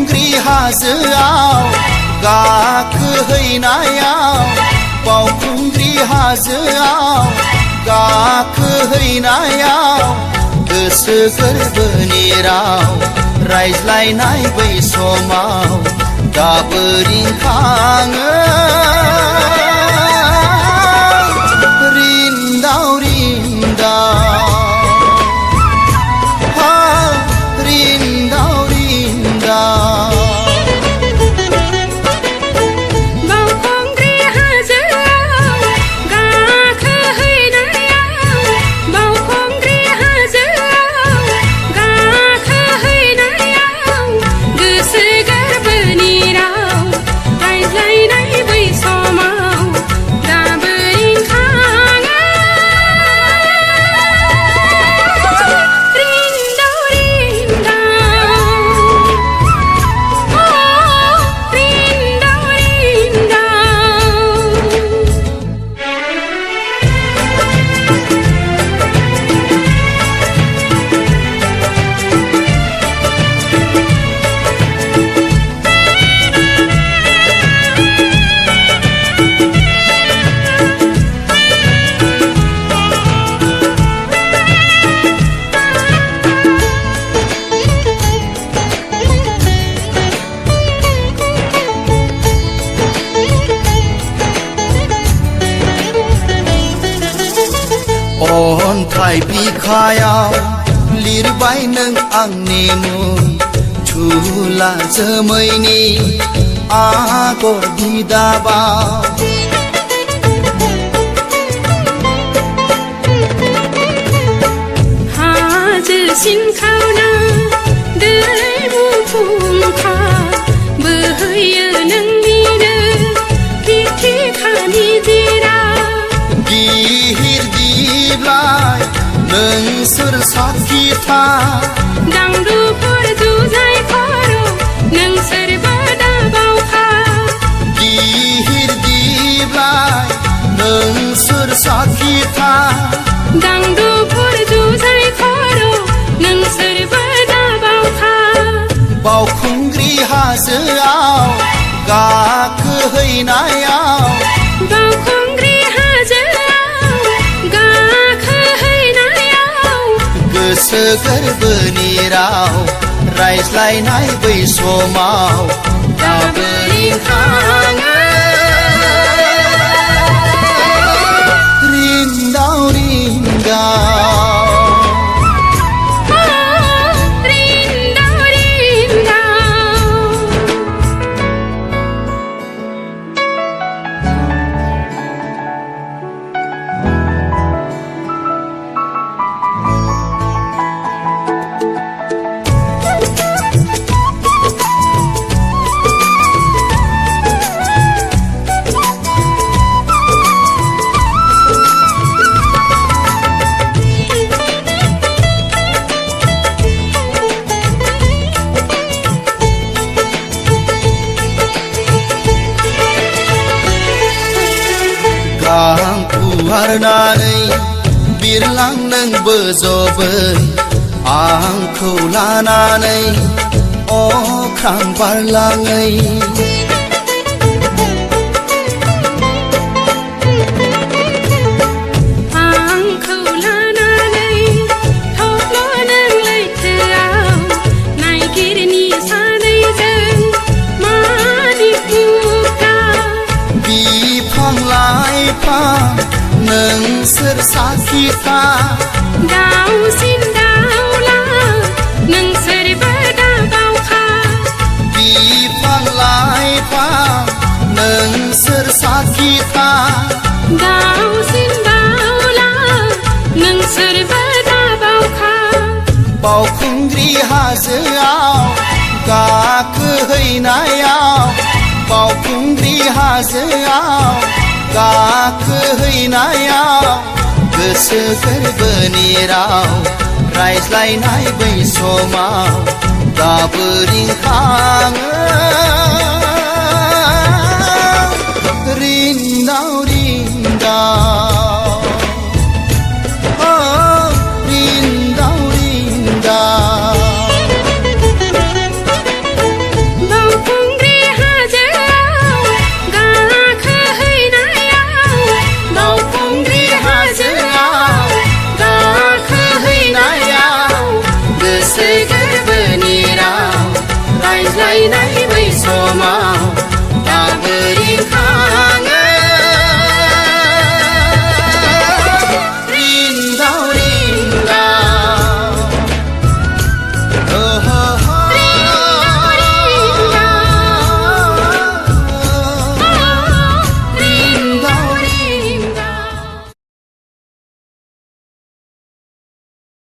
बावखुंग्रि हाजोआव गाखोहैनायाव बावखुंग्रि हाजोआव गाखोहैनायाव गोसो गोरबोनि राव रायज्लायनाय बै समाव दाबो रिंखाङो रिन्दाव रिन्दाव रिन्दाव रिन्दाव बावखुंग्रि हाजोआव गाखोहैनायाव बावखुंग्रि हाजोआव गाखोहैनायाव गोसो गोरबोनि राव रायज्लायनाय बै समाव दाबो रिंखाङो रिन्दाव रिन्दाव अन्थाइ बिखायाव लिरबाय नों आंनि मुं थुला जोमैनि आगर बिदाबाव हाजो सिनखावना दै मुफुंखा बोहैयो नोंनिनो फिथिखानि दिरा गिहिर दिब्लाय नोंसोर साखिथा दांदुफोर जुजाय खर' नोंसोरबो दाबावखा गिहिर दिब्लाय नोंसोर साखिथा दांदुफोर जुजाय खर' नोंसोरबो दाबावखा बावखुंग्रि हाजोआव गाखोहैनायाव बावखुंग्रि हाजोआव गाखोहैनायाव गोसो गोरबोनि राव रायज्लायनाय बै समाव दाबो रिंखाङो रिन्दाव रिन्दाव रिन्दाव रिन्दाव गां फुवारनानै बिरलां नों बोजबै आंखौ लानानै अख्रां बारलाङै आंखौ लानानै थब्ल' नों लैथोआव नायगिरनि सानैजों मानिपुका बिफां लाइफां नोंसोर साखिथा दाउसिन दाउला नोंसोरबो दाबावखा बिफां लाइफां नोंसोर साखिथा दाउसिन दाउला नोंसोरबो दाबावखा बावखुंग्रि हाजोआव गाखोहैनायाव बावखुंग्रि हाजोआव गाखोहैनायाव गोसो गोरबोनि राव रायज्लायनाय बै समाव दाबो रिंखाङो रिन्दाव रिन्दाव रिन्दाव रिन्दाव रायज्लायनाय